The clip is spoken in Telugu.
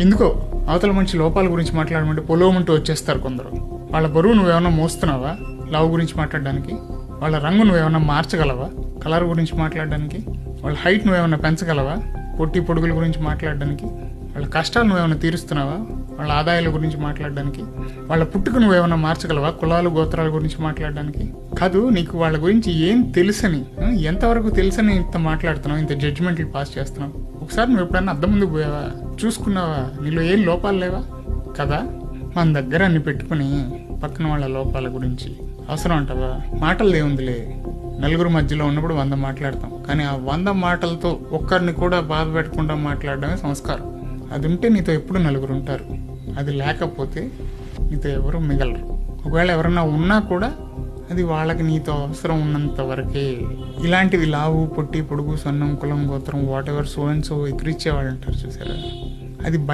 ఎందుకో అవతల మంచి లోపాల గురించి మాట్లాడమంటే పొలోమంటూ వచ్చేస్తారు కొందరు. వాళ్ళ బరువు నువ్వేమన్నా మోస్తున్నావా లవ్ గురించి మాట్లాడడానికి? వాళ్ళ రంగు నువ్వేమన్నా మార్చగలవా కలర్ గురించి మాట్లాడడానికి? వాళ్ళ హైట్ నువ్వేమన్నా పెంచగలవా పొట్టి పొడుగుల గురించి మాట్లాడడానికి? వాళ్ళ కష్టాలు నువ్వేమన్నా తీరుస్తున్నావా వాళ్ళ ఆదాయాల గురించి మాట్లాడడానికి? వాళ్ళ పుట్టుక నువ్వేమన్నా మార్చగలవా కులాలు గోత్రాల గురించి మాట్లాడడానికి? కాదు, నీకు వాళ్ళ గురించి ఏం తెలుసని, ఎంతవరకు తెలుసని ఇంత మాట్లాడుతున్నావు, ఇంత జడ్జిమెంట్లు పాస్ చేస్తున్నావు? ఒకసారి నువ్వు ఎప్పుడన్నా అద్దం ముందుకు పోయావా? చూసుకున్నావా? నీలో ఏం లోపాలు లేవా కదా? మన దగ్గర అన్ని పెట్టుకుని పక్కన వాళ్ళ లోపాల గురించి అవసరం అంటావా? మాటలు ఏముందిలే, నలుగురు మధ్యలో ఉన్నప్పుడు 100 మాట్లాడతాం, కానీ ఆ 100 మాటలతో ఒక్కరిని కూడా బాధ పెట్టకుండా మాట్లాడడమే సంస్కారం. అది ఉంటే నీతో ఎప్పుడు నలుగురు ఉంటారు, అది లేకపోతే నీతో ఎవరు మిగలరు. ఒకవేళ ఎవరన్నా ఉన్నా కూడా అది వాళ్ళకి నీతో అవసరం ఉన్నంత వరకే. ఇలాంటివి లావు పొట్టి పొడుగు సన్నం కులం గోత్రం whatever so and so ఎక్కిరిచ్చేవాళ్ళు అంటారు చూసారా, అది